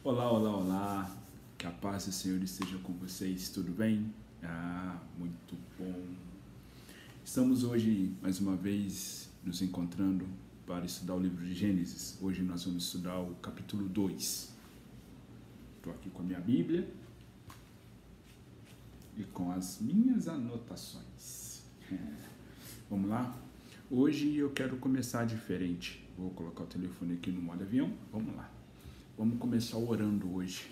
Olá, olá, olá. Que a paz do Senhor esteja com vocês. Tudo bem? Muito bom. Estamos hoje, mais uma vez, nos encontrando para estudar o livro de Gênesis. Hoje nós vamos estudar o capítulo 2. Estou aqui com a minha Bíblia e com as minhas anotações. Vamos lá? Hoje eu quero começar diferente. Vou colocar o telefone aqui no modo avião. Vamos lá. Vamos começar orando hoje.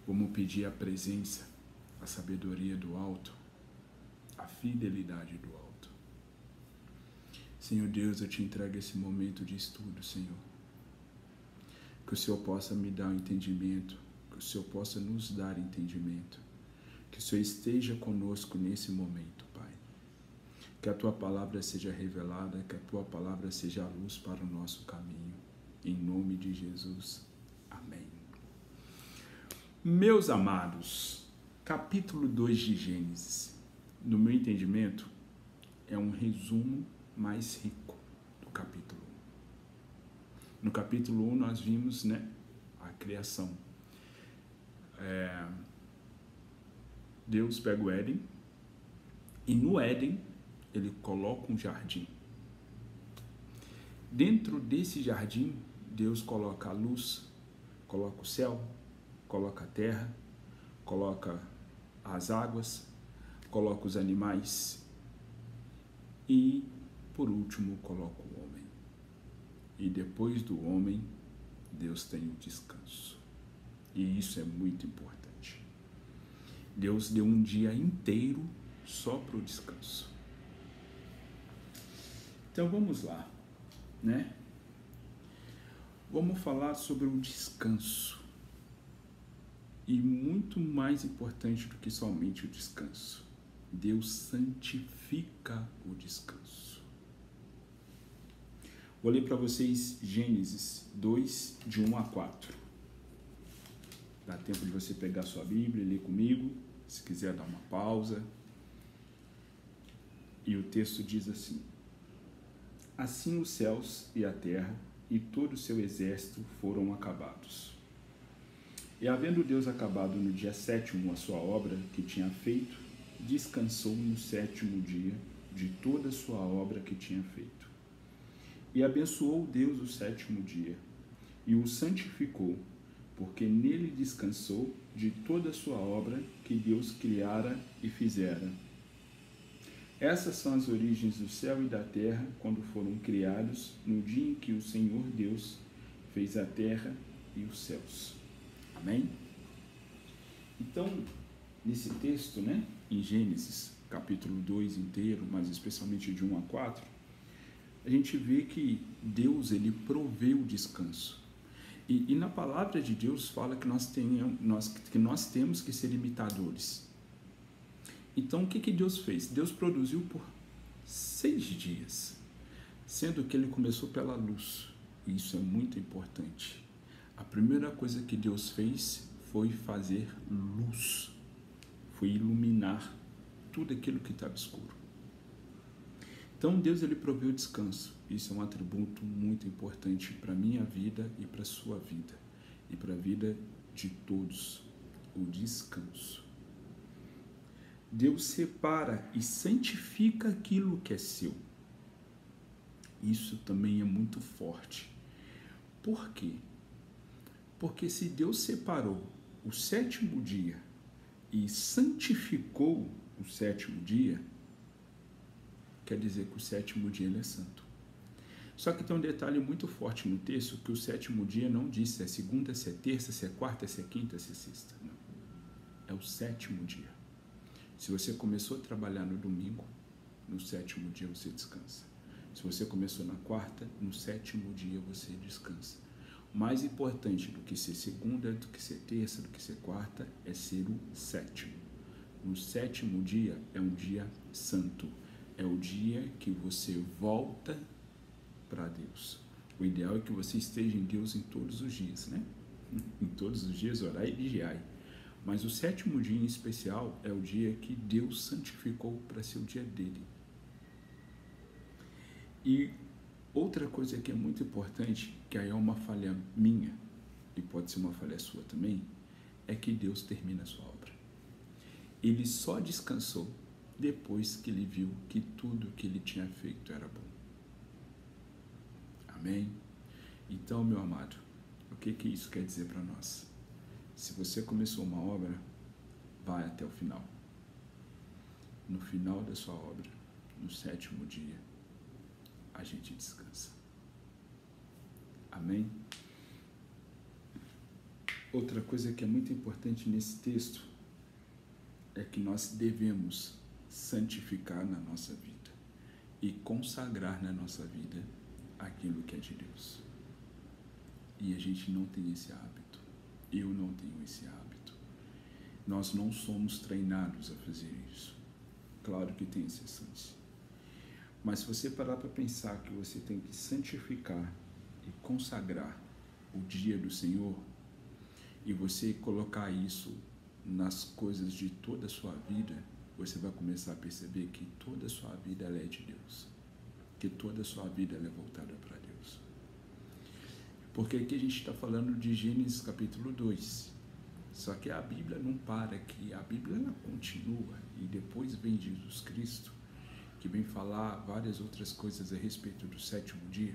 Vamos pedir a presença, a sabedoria do alto, a fidelidade do alto. Senhor Deus, eu te entrego esse momento de estudo, Senhor. Que o Senhor possa me dar o entendimento, que o Senhor possa nos dar entendimento, que o Senhor esteja conosco nesse momento, Pai. Que a Tua palavra seja revelada, que a Tua palavra seja a luz para o nosso caminho. Em nome de Jesus. Amém. Meus amados, capítulo 2 de Gênesis, no meu entendimento, é um resumo mais rico do capítulo 1. No capítulo 1 nós vimos, a criação. Deus pega o Éden e no Éden ele coloca um jardim. Dentro desse jardim, Deus coloca a luz, coloca o céu, coloca a terra, coloca as águas, coloca os animais e, por último, coloca o homem. E depois do homem, Deus tem o descanso. E isso é muito importante. Deus deu um dia inteiro só para o descanso. Então vamos lá, Vamos falar sobre o descanso. E muito mais importante do que somente o descanso. Deus santifica o descanso. Vou ler para vocês Gênesis 2, de 1 a 4. Dá tempo de você pegar sua Bíblia e ler comigo. Se quiser dar uma pausa. E o texto diz assim: Assim os céus e a terra e todo o seu exército foram acabados. E havendo Deus acabado no dia 7º a sua obra que tinha feito, descansou no 7º dia de toda a sua obra que tinha feito. E abençoou Deus o 7º dia, e o santificou, porque nele descansou de toda a sua obra que Deus criara e fizera. Essas são as origens do céu e da terra quando foram criados no dia em que o Senhor Deus fez a terra e os céus. Amém? Então, nesse texto, em Gênesis, capítulo 2 inteiro, mas especialmente de 1 a 4, a gente vê que Deus, ele provê o descanso. E na palavra de Deus fala que nós temos que ser imitadores. Então, o que Deus fez? Deus produziu por 6 dias, sendo que ele começou pela luz. E isso é muito importante. A primeira coisa que Deus fez foi fazer luz, foi iluminar tudo aquilo que estava escuro. Então, Deus, ele proveu descanso. Isso é um atributo muito importante para a minha vida e para a sua vida, e para a vida de todos, o descanso. Deus separa e santifica aquilo que é seu. Isso também é muito forte. Por quê? Porque se Deus separou o 7º dia e santificou o 7º dia, quer dizer que o 7º dia ele é santo. Só que tem um detalhe muito forte no texto, que o 7º dia não diz se é segunda, se é terça, se é quarta, se é quinta, se é sexta. Não. É o 7º dia. Se você começou a trabalhar no domingo, no 7º dia você descansa. Se você começou na quarta, no 7º dia você descansa. O mais importante do que ser segunda, do que ser terça, do que ser quarta, é ser o 7º. No 7º dia é um dia santo. É o dia que você volta para Deus. O ideal é que você esteja em Deus em todos os dias, Em todos os dias, orai e vigiai. Mas o 7º dia em especial é o dia que Deus santificou para ser o dia dele. E outra coisa que é muito importante, que aí é uma falha minha, e pode pode ser uma falha sua também, é que Deus termina a sua obra. Ele só descansou depois que ele viu que tudo que ele tinha feito era bom. Amém? Então, meu amado, o que isso quer dizer para nós? Se você começou uma obra, vai até o final. No final da sua obra, no 7º dia, a gente descansa. Amém? Outra coisa que é muito importante nesse texto é que nós devemos santificar na nossa vida e consagrar na nossa vida aquilo que é de Deus. E a gente não tem esse hábito. Eu não tenho esse hábito. Nós não somos treinados a fazer isso. Claro que tem exceções. Mas se você parar para pensar que você tem que santificar e consagrar o dia do Senhor, e você colocar isso nas coisas de toda a sua vida, você vai começar a perceber que toda a sua vida ela é de Deus. Que toda a sua vida ela é voltada para Deus. Porque aqui a gente está falando de Gênesis capítulo 2. Só que a Bíblia não para aqui. A Bíblia ela continua. E depois vem Jesus Cristo, que vem falar várias outras coisas a respeito do 7º dia.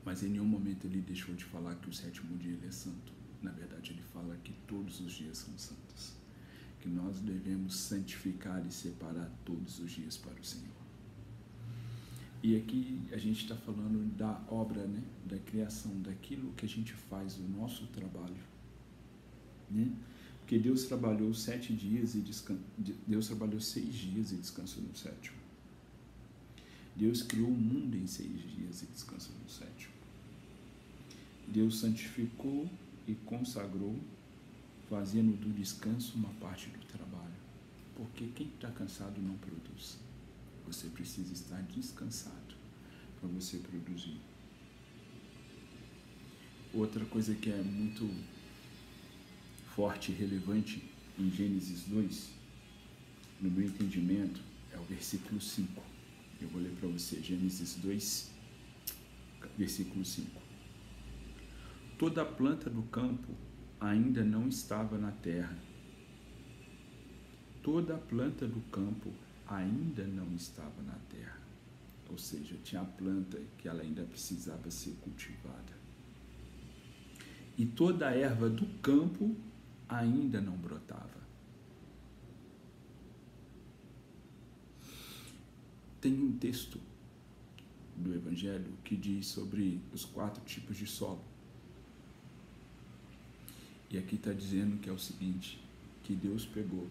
Mas em nenhum momento ele deixou de falar que o 7º dia ele é santo. Na verdade, ele fala que todos os dias são santos. Que nós devemos santificar e separar todos os dias para o Senhor. E aqui a gente está falando da obra, né? Da criação, daquilo que a gente faz, o nosso trabalho. Né? Porque Deus trabalhou 7 dias e Deus trabalhou 6 dias e descansou no 7º. Deus criou o mundo em 6 dias e descansou no 7º. Deus santificou e consagrou, fazendo do descanso uma parte do trabalho. Porque quem está cansado não produz. Você precisa estar descansado para você produzir. Outra coisa que é muito forte e relevante em Gênesis 2, no meu entendimento, é o versículo 5. Eu vou ler para você, Gênesis 2, versículo 5. Toda a planta do campo ainda não estava na terra. Toda a planta do campo ainda não estava na terra. Ou seja, tinha a planta que ela ainda precisava ser cultivada. E toda a erva do campo ainda não brotava. Tem um texto do Evangelho que diz sobre os 4 tipos de solo. E aqui está dizendo que é o seguinte, que Deus pegou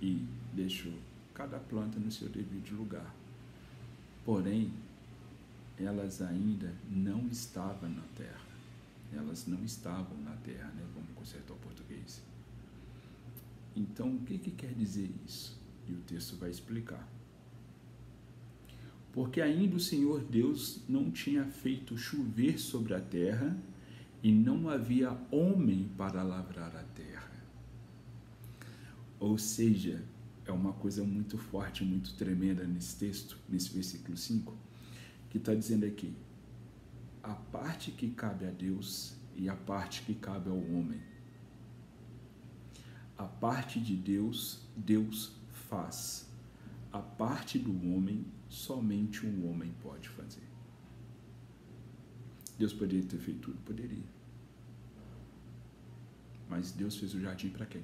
e deixou cada planta no seu devido lugar. Porém, elas ainda não estavam na terra. Elas não estavam na terra, né? Vamos consertar o português. Então, o que quer dizer isso? E o texto vai explicar. Porque ainda o Senhor Deus não tinha feito chover sobre a terra e não havia homem para lavrar a terra. Ou seja, é uma coisa muito forte, muito tremenda nesse texto, nesse versículo 5, que está dizendo aqui, a parte que cabe a Deus e a parte que cabe ao homem. A parte de Deus, Deus faz. A parte do homem, somente um homem pode fazer. Deus poderia ter feito tudo? Poderia. Mas Deus fez o jardim para quem?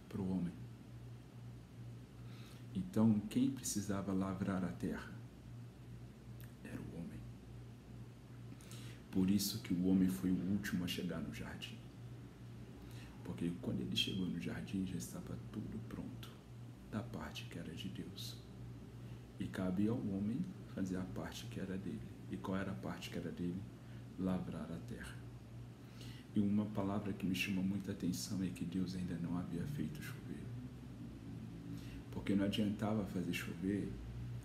Para o homem. Então, quem precisava lavrar a terra? Era o homem. Por isso que o homem foi o último a chegar no jardim. Porque quando ele chegou no jardim, já estava tudo pronto, da parte que era de Deus. E cabia ao homem fazer a parte que era dele. E qual era a parte que era dele? Lavrar a terra. E uma palavra que me chama muita atenção é que Deus ainda não havia feito chover. Porque não adiantava fazer chover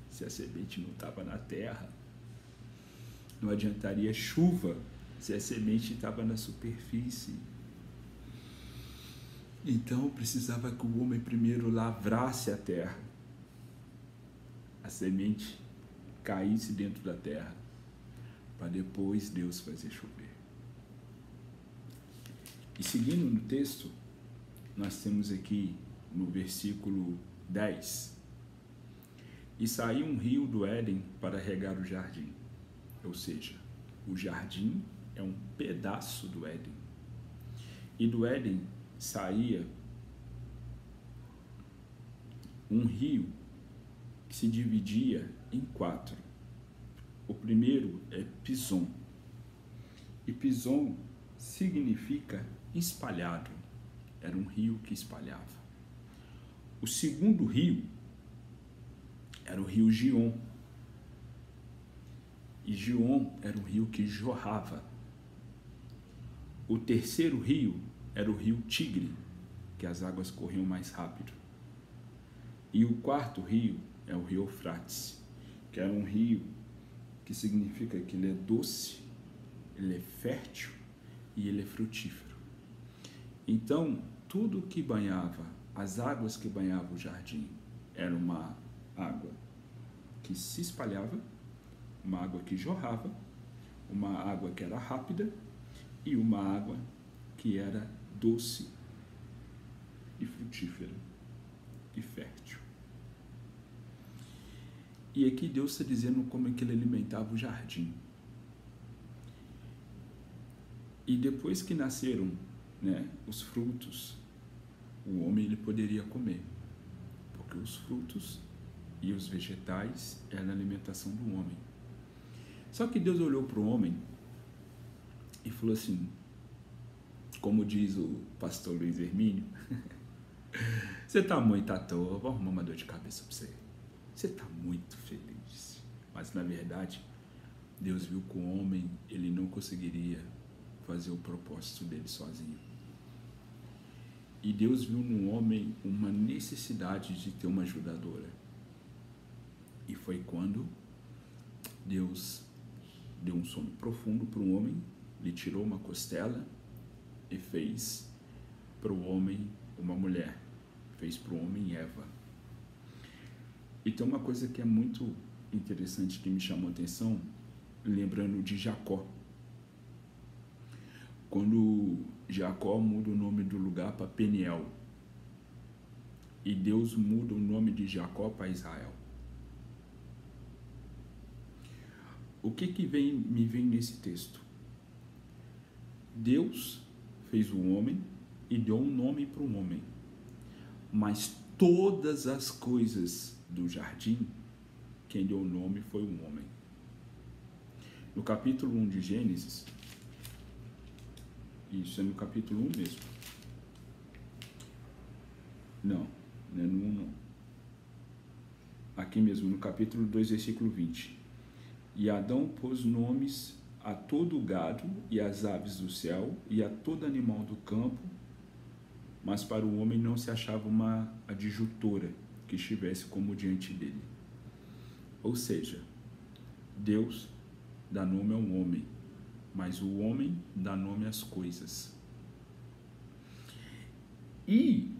se a semente não estava na terra. Não adiantaria chuva se a semente estava na superfície. Então precisava que o homem primeiro lavrasse a terra. A semente caísse dentro da terra, para depois Deus fazer chover. E seguindo no texto, nós temos aqui no versículo 10: e saiu um rio do Éden para regar o jardim. Ou seja, o jardim é um pedaço do Éden. E do Éden saía um rio que se dividia em 4. O primeiro é Pison. E Pison significa espalhado. Era um rio que espalhava. O segundo rio era o rio Gion. E Gion era um rio que jorrava. O terceiro rio era o rio Tigre, que as águas corriam mais rápido. E o quarto rio é o rio Eufrates, que era um rio que significa que ele é doce, ele é fértil e ele é frutífero. Então, tudo que banhava, as águas que banhavam o jardim, era uma água que se espalhava, uma água que jorrava, uma água que era rápida e uma água que era doce e frutífera e fértil. E aqui Deus está dizendo como é que ele alimentava o jardim. E depois que nasceram, os frutos, o homem ele poderia comer, porque os frutos e os vegetais eram a alimentação do homem. Só que Deus olhou para o homem e falou assim, como diz o pastor Luiz Hermínio, você está muito à toa, vou arrumar uma dor de cabeça para você. Você está muito feliz. Mas, na verdade, Deus viu que o homem ele não conseguiria fazer o propósito dele sozinho. E Deus viu no homem uma necessidade de ter uma ajudadora. E foi quando Deus deu um sono profundo para o homem, lhe tirou uma costela e fez para o homem uma mulher. Fez para o homem Eva. E tem uma coisa que é muito interessante que me chamou a atenção, lembrando de Jacó. Quando Jacó muda o nome do lugar para Peniel, e Deus muda o nome de Jacó para Israel. O que me vem nesse texto? Deus fez o homem e deu um nome para o homem, mas todas as coisas do jardim, quem deu o nome foi o homem. No capítulo 1 de Gênesis, isso é no capítulo 1 mesmo. Não é no 1 não. Aqui mesmo, no capítulo 2, versículo 20. E Adão pôs nomes a todo o gado e às aves do céu e a todo animal do campo, mas para o homem não se achava uma adjutora que estivesse como diante dele. Ou seja, Deus dá nome ao homem, mas o homem dá nome às coisas. E,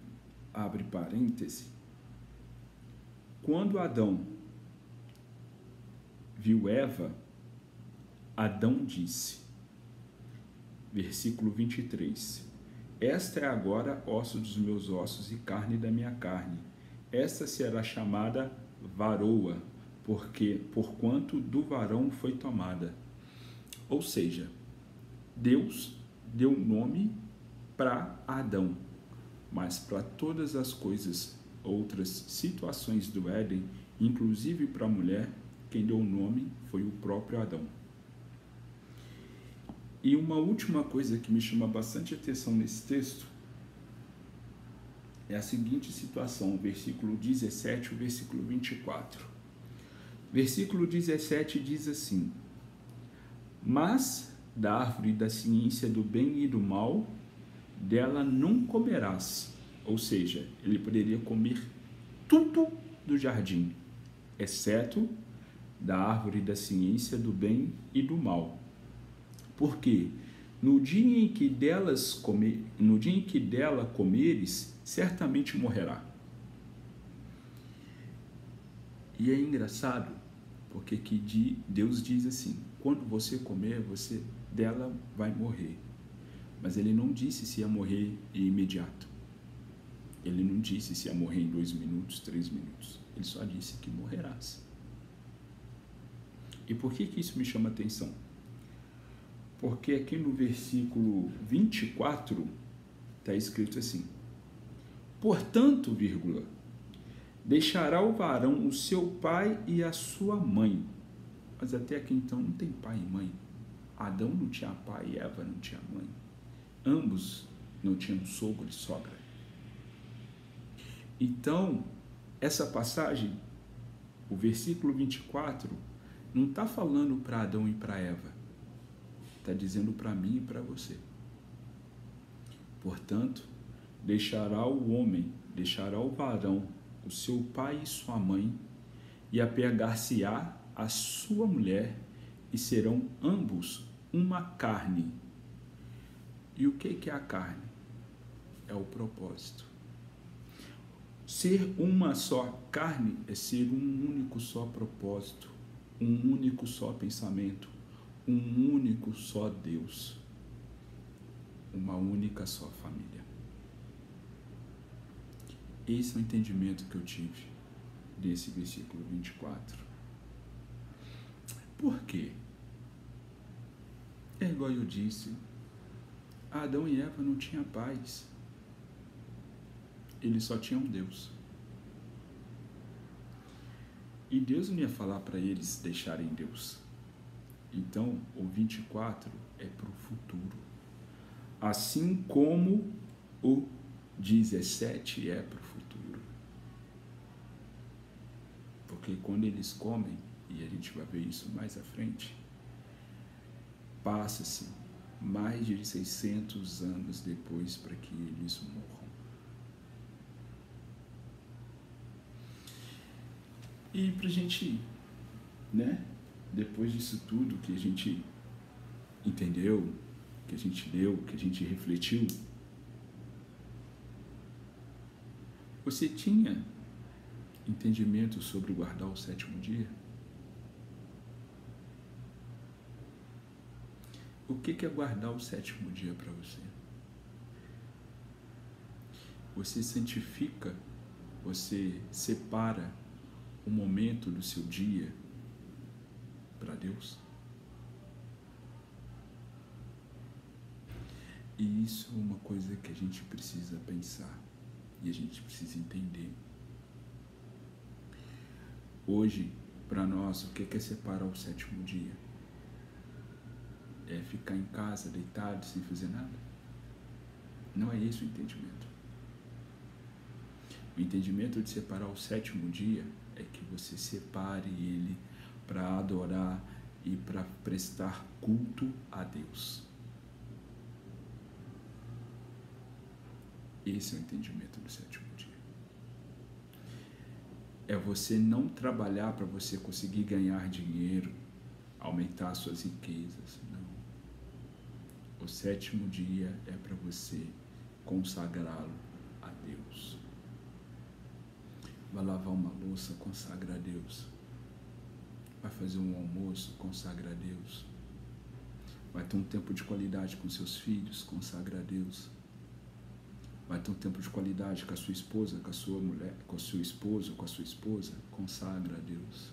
abre parêntese, quando Adão viu Eva, Adão disse, versículo 23, esta é agora osso dos meus ossos e carne da minha carne. Esta será chamada varoa, porquanto do varão foi tomada. Ou seja, Deus deu nome para Adão, mas para todas as coisas, outras situações do Éden, inclusive para a mulher, quem deu o nome foi o próprio Adão. E uma última coisa que me chama bastante atenção nesse texto é a seguinte situação, o versículo 17 e o versículo 24. Versículo 17 diz assim, mas da árvore da ciência do bem e do mal, dela não comerás. Ou seja, ele poderia comer tudo do jardim, exceto da árvore da ciência do bem e do mal. Porque no dia em que dela comeres, certamente morrerá. E é engraçado, porque Deus diz assim, quando você comer, dela vai morrer. Mas ele não disse se ia morrer imediato. Ele não disse se ia morrer em 2 minutos, 3 minutos. Ele só disse que morrerás. E por que isso me chama atenção? Porque aqui no versículo 24 está escrito assim: portanto, vírgula, deixará o varão o seu pai e a sua mãe. Mas até aqui então não tem pai e mãe. Adão não tinha pai e Eva não tinha mãe. Ambos não tinham sogro e sogra. Então, essa passagem, o versículo 24, não está falando para Adão e para Eva. Está dizendo para mim e para você. Portanto, deixará o varão, o seu pai e sua mãe, e apegar-se-á a sua mulher, e serão ambos uma carne. E o que é a carne? É o propósito. Ser uma só carne é ser um único só propósito, um único só pensamento, um único só Deus, uma única só família. Esse é o entendimento que eu tive desse versículo 24. Por quê? É igual eu disse, Adão e Eva não tinham paz. Eles só tinham Deus. E Deus não ia falar para eles deixarem Deus. Então, o 24 é para o futuro. Assim como o 17 é para o futuro. Porque quando eles comem, e a gente vai ver isso mais à frente, passa-se mais de 600 anos depois para que eles morram. E para a gente, depois disso tudo que a gente entendeu, que a gente leu, que a gente refletiu, você tinha entendimento sobre guardar o 7º dia? O que é guardar o 7º dia para você? Você santifica, você separa um momento do seu dia para Deus? E isso é uma coisa que a gente precisa pensar e a gente precisa entender. Hoje, para nós, o que é separar o 7º dia? É ficar em casa, deitado, sem fazer nada? Não é esse o entendimento. O entendimento de separar o 7º dia é que você separe ele para adorar e para prestar culto a Deus. Esse é o entendimento do 7º dia. É você não trabalhar para você conseguir ganhar dinheiro, aumentar suas riquezas. Não. O 7º dia é para você consagrá-lo a Deus. Vai lavar uma louça, consagra a Deus. Vai fazer um almoço, consagra a Deus. Vai ter um tempo de qualidade com seus filhos, consagra a Deus. Vai ter um tempo de qualidade com a sua esposa, com a sua mulher, com o seu esposo, com a sua esposa, consagra a Deus.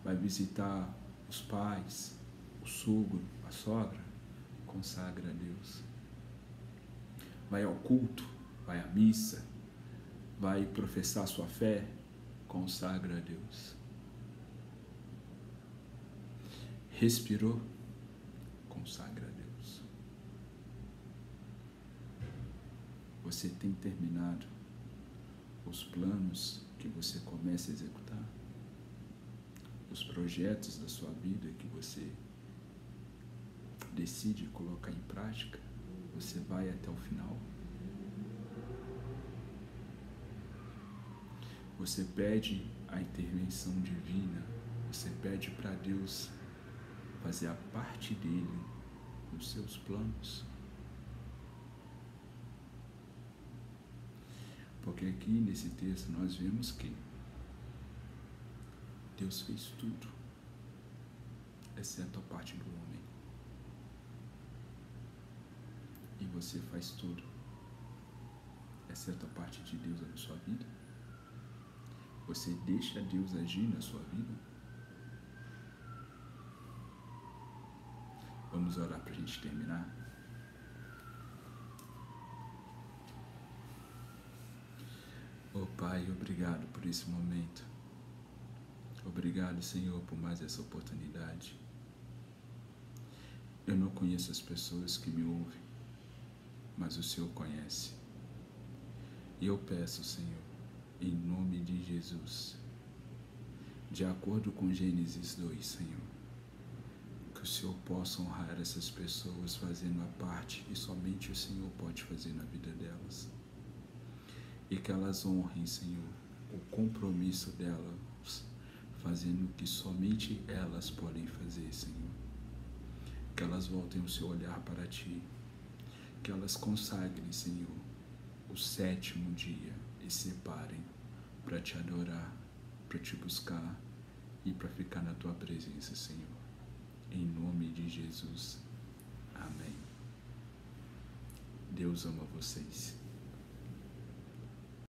Vai visitar os pais, o sogro, a sogra, consagra a Deus. Vai ao culto, vai à missa, vai professar sua fé, consagra a Deus. Respirou, consagra a Deus. Você tem terminado os planos que você começa a executar? Os projetos da sua vida que você decide colocar em prática? Você vai até o final? Você pede a intervenção divina, você pede para Deus fazer a parte dele nos seus planos. Porque aqui nesse texto nós vemos que Deus fez tudo. exceto a parte do homem. E você faz tudo, exceto a parte de Deus na sua vida? Você deixa Deus agir na sua vida? Vamos orar para a gente terminar? Oh Pai, obrigado por esse momento. Obrigado, Senhor, por mais essa oportunidade. Eu não conheço as pessoas que me ouvem, mas o Senhor conhece. E eu peço, Senhor, em nome de Jesus, de acordo com Gênesis 2, Senhor, que o Senhor possa honrar essas pessoas fazendo a parte que somente o Senhor pode fazer na vida delas. E que elas honrem, Senhor, o compromisso delas, fazendo o que somente elas podem fazer, Senhor. Que elas voltem o seu olhar para Ti. Que elas consagrem, Senhor, o 7º dia e separem para Te adorar, para Te buscar e para ficar na Tua presença, Senhor. Em nome de Jesus. Amém. Deus ama vocês.